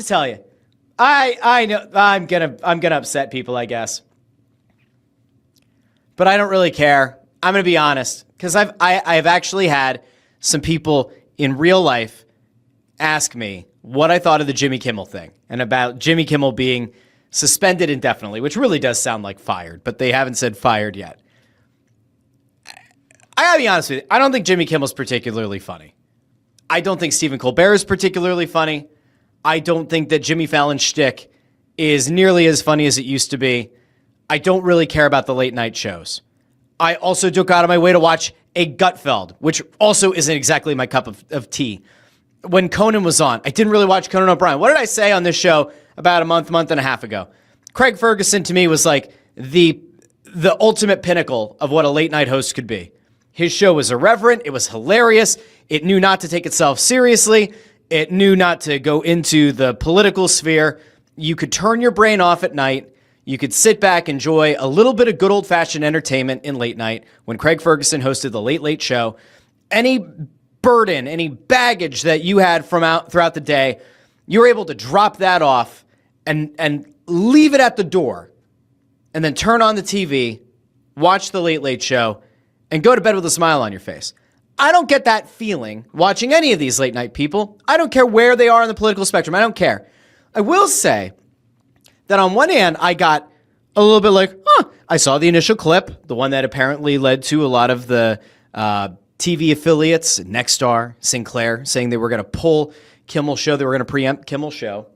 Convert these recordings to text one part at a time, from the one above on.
to tell you, I know I'm gonna upset people, I guess, but I don't really care. I'm gonna be honest, because I've actually had some people in real life ask me what I thought of the Jimmy Kimmel thing and about Jimmy Kimmel being suspended indefinitely, which really does sound like fired, but they haven't said fired yet. I gotta be honest with you, I don't think Jimmy Kimmel's particularly funny. I don't think Stephen Colbert is particularly funny. I don't think that Jimmy Fallon's shtick is nearly as funny as it used to be. I don't really care about the late night shows. I also don't go out of my way to watch a Gutfeld, which also isn't exactly my cup of tea. When Conan was on, I didn't really watch Conan O'Brien. What did I say on this show about a month and a half ago? Craig Ferguson to me was like the ultimate pinnacle of what a late night host could be. His show was irreverent. It was hilarious. It knew not to take itself seriously. It knew not to go into the political sphere. You could turn your brain off at night. You could sit back, enjoy a little bit of good old-fashioned entertainment in late night when Craig Ferguson hosted the Late Late Show. Any burden, any baggage that you had throughout the day, you were able to drop that off and leave it at the door and then turn on the TV, watch the Late Late Show, and go to bed with a smile on your face. I don't get that feeling watching any of these late night people. I don't care where they are on the political spectrum. I don't care. I will say that on one hand, I got a little bit like, I saw the initial clip, the one that apparently led to a lot of the TV affiliates, Nexstar, Sinclair, saying they were going to pull Kimmel Show. They were going to preempt Kimmel Show.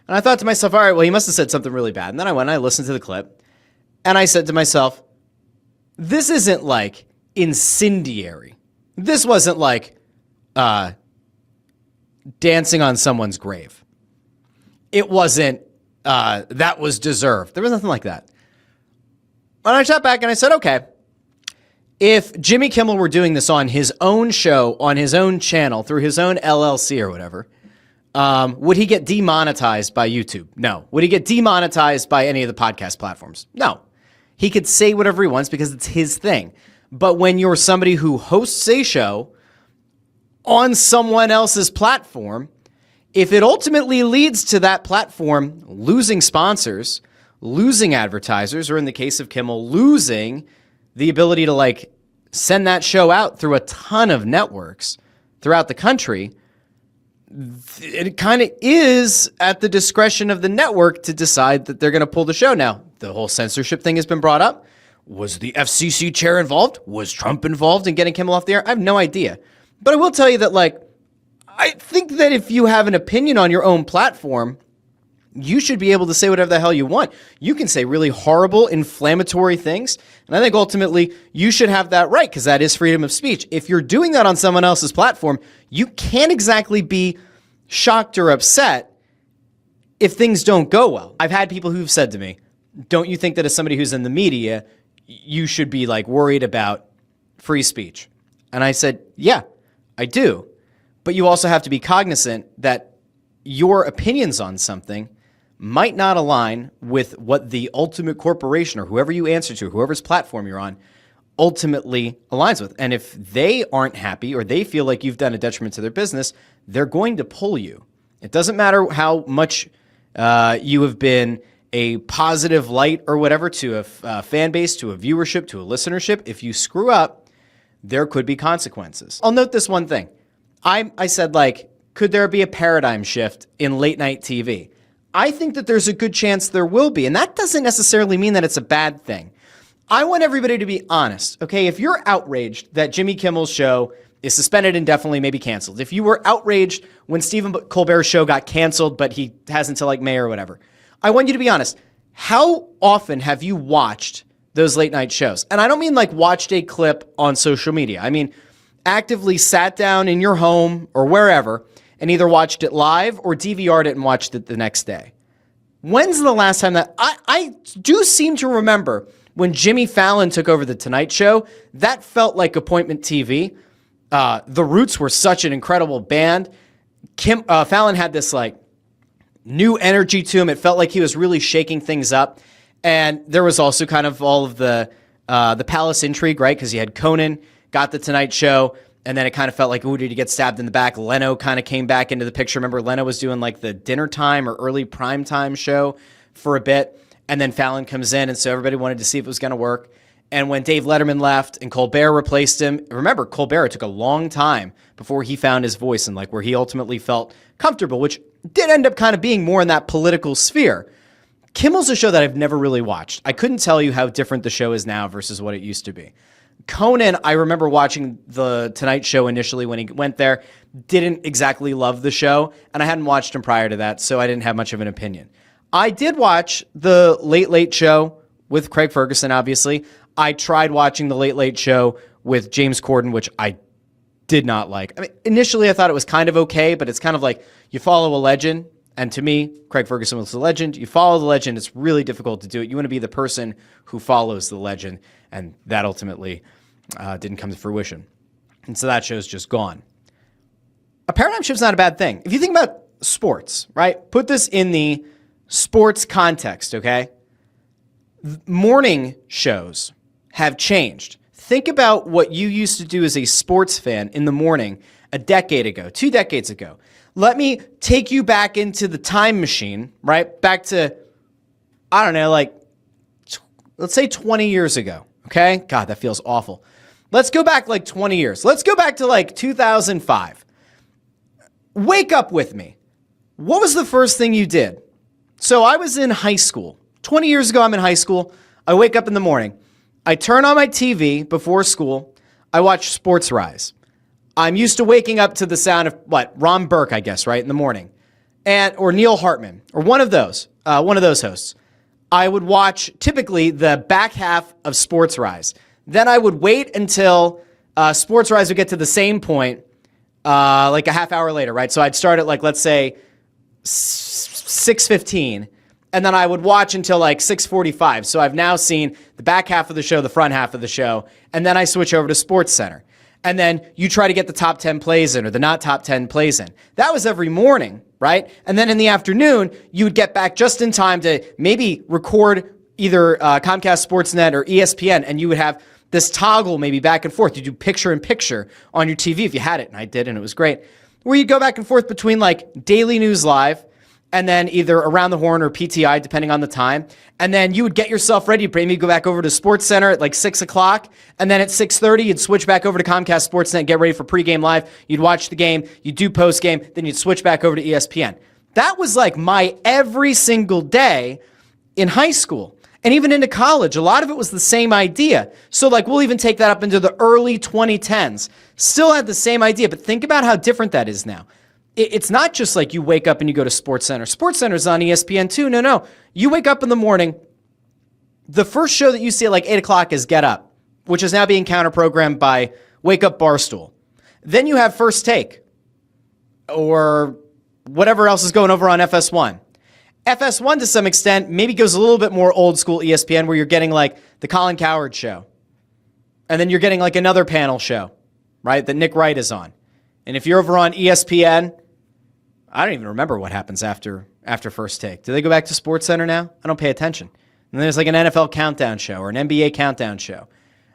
And I thought to myself, all right, well, he must have said something really bad. And then I went and I listened to the clip. And I said to myself, this isn't like incendiary. This wasn't like dancing on someone's grave. It wasn't that was deserved. There was nothing like that. And I sat back and I said, okay, if Jimmy Kimmel were doing this on his own show, on his own channel, through his own LLC or whatever, would he get demonetized by YouTube? No. Would he get demonetized by any of the podcast platforms? No. He could say whatever he wants because it's his thing. But when you're somebody who hosts a show on someone else's platform, if it ultimately leads to that platform losing sponsors, losing advertisers, or in the case of Kimmel, losing the ability to like send that show out through a ton of networks throughout the country, it kind of is at the discretion of the network to decide that they're going to pull the show. Now, the whole censorship thing has been brought up. Was the FCC chair involved? Was Trump involved in getting Kimmel off the air? I have no idea. But I will tell you that, like, I think that if you have an opinion on your own platform, you should be able to say whatever the hell you want. You can say really horrible, inflammatory things. And I think ultimately you should have that right because that is freedom of speech. If you're doing that on someone else's platform, you can't exactly be shocked or upset if things don't go well. I've had people who've said to me, don't you think that as somebody who's in the media, you should be like worried about free speech? And I said, yeah, I do. But you also have to be cognizant that your opinions on something might not align with what the ultimate corporation or whoever you answer to, whoever's platform you're on, ultimately aligns with. And if they aren't happy or they feel like you've done a detriment to their business, they're going to pull you. It doesn't matter how much you have been a positive light or whatever to a fan base, to a viewership, to a listenership. If you screw up, there could be consequences. I'll note this one thing. I said, like, could there be a paradigm shift in late night TV? I think that there's a good chance there will be, and that doesn't necessarily mean that it's a bad thing. I want everybody to be honest, okay? If you're outraged that Jimmy Kimmel's show is suspended indefinitely, maybe canceled, if you were outraged when Stephen Colbert's show got canceled, but he has until like May or whatever, I want you to be honest. How often have you watched those late night shows? And I don't mean like watched a clip on social media. I mean actively sat down in your home or wherever and either watched it live or DVR'd it and watched it the next day. When's the last time that I do seem to remember when Jimmy Fallon took over the Tonight Show, that felt like appointment TV. The Roots were such an incredible band. Fallon had this like new energy to him. It felt like he was really shaking things up. And there was also kind of all of the palace intrigue, right? Because you had Conan, got the Tonight Show, And then it kind of felt like, ooh, did he get stabbed in the back? Leno kind of came back into the picture. Remember, Leno was doing like the dinner time or early prime time show for a bit. And then Fallon comes in. And so everybody wanted to see if it was going to work. And when Dave Letterman left and Colbert replaced him, remember, Colbert, it took a long time before he found his voice and like where he ultimately felt comfortable, which did end up kind of being more in that political sphere. Kimmel's a show that I've never really watched. I couldn't tell you how different the show is now versus what it used to be. Conan, I remember watching the Tonight Show initially when he went there, didn't exactly love the show, and I hadn't watched him prior to that, so I didn't have much of an opinion. I did watch the Late Late Show with Craig Ferguson, obviously. I tried watching the Late Late Show with James Corden, which I did not like. I mean, initially I thought it was kind of okay, but it's kind of like you follow a legend, and to me, Craig Ferguson was the legend. You follow the legend, it's really difficult to do it. You want to be the person who follows the legend, and that ultimately didn't come to fruition. And so that show's just gone. A paradigm shift's not a bad thing. If you think about sports, right? Put this in the sports context, okay? Morning shows have changed. Think about what you used to do as a sports fan in the morning a decade ago, 2 decades ago. Let me take you back into the time machine, right? Back to, I don't know, like, let's say 20 years ago, okay? God, that feels awful. Let's go back like 20 years. Let's go back to like 2005. Wake up with me. What was the first thing you did? So I was in high school. 20 years ago, I'm in high school. I wake up in the morning. I turn on my TV before school. I watch Sports Rise. I'm used to waking up to the sound of Ron Burke, I guess, right, in the morning, or Neil Hartman, or one of those hosts. I would watch typically the back half of Sports Rise. Then I would wait until Sports Rise would get to the same point, like a half hour later, right? So I'd start at like, let's say 6:15, and then I would watch until like 6:45. So I've now seen the back half of the show, the front half of the show, and then I switch over to Sports Center. And then you try to get the top 10 plays in or the not top 10 plays in. That was every morning, right? And then in the afternoon, you would get back just in time to maybe record either Comcast Sportsnet or ESPN, and you would have this toggle maybe back and forth. You do picture in picture on your TV if you had it, and I did, and it was great. Where you go back and forth between like Daily News Live and then either Around the Horn or PTI, depending on the time. And then you would get yourself ready. Maybe go back over to Sports Center at like 6 o'clock. And then at 6:30, you'd switch back over to Comcast Sportsnet and get ready for pregame live. You'd watch the game. You'd do postgame. Then you'd switch back over to ESPN. That was like my every single day in high school. And even into college, a lot of it was the same idea. So like we'll even take that up into the early 2010s. Still had the same idea, but think about how different that is now. It's not just like you wake up and you go to Sports Center. Sports Center's on ESPN too. No. You wake up in the morning. The first show that you see at like 8 o'clock is Get Up, which is now being counter-programmed by Wake Up Barstool. Then you have First Take or whatever else is going over on FS1. FS1 to some extent maybe goes a little bit more old school ESPN where you're getting like the Colin Cowherd show. And then you're getting like another panel show, right, that Nick Wright is on. And if you're over on ESPN, I don't even remember what happens after First Take. Do they go back to Sports Center now? I don't pay attention. And there's like an NFL countdown show or an NBA countdown show.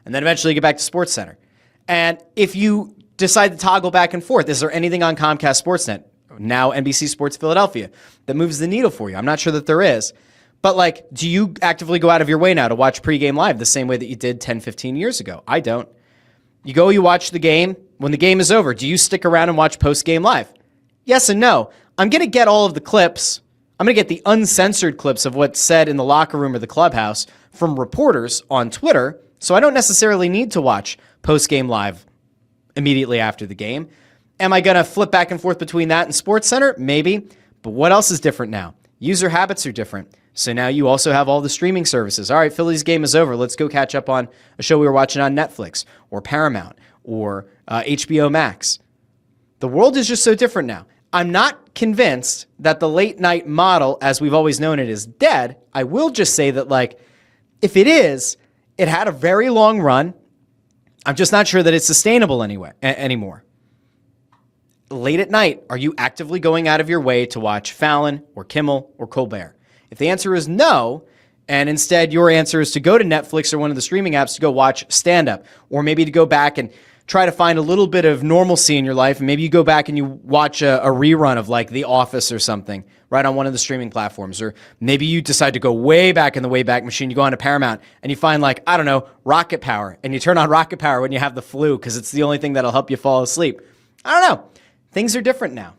And then eventually you get back to Sports Center. And if you decide to toggle back and forth, is there anything on Comcast Sportsnet, now NBC Sports Philadelphia, that moves the needle for you? I'm not sure that there is. But like, do you actively go out of your way now to watch pregame live the same way that you did 10, 15 years ago? I don't. You go, you watch the game. When the game is over, do you stick around and watch postgame live? Yes and no. I'm going to get all of the clips. I'm going to get the uncensored clips of what's said in the locker room or the clubhouse from reporters on Twitter, so I don't necessarily need to watch postgame live immediately after the game. Am I going to flip back and forth between that and Sports Center? Maybe. But what else is different now? User habits are different. So now you also have all the streaming services. All right, Phillies game is over. Let's go catch up on a show we were watching on Netflix or Paramount or HBO Max. The world is just so different now. I'm not convinced that the late night model, as we've always known it, is dead. I will just say that, like, if it is, it had a very long run. I'm just not sure that it's sustainable anymore. Late at night, are you actively going out of your way to watch Fallon or Kimmel or Colbert? If the answer is no, and instead your answer is to go to Netflix or one of the streaming apps to go watch stand-up, or maybe to go back and try to find a little bit of normalcy in your life, and maybe you go back and you watch a rerun of like The Office or something, right, on one of the streaming platforms. Or maybe you decide to go way back in the Wayback Machine. You go onto Paramount and you find, like, I don't know, Rocket Power, and you turn on Rocket Power when you have the flu because it's the only thing that'll help you fall asleep. I don't know. Things are different now.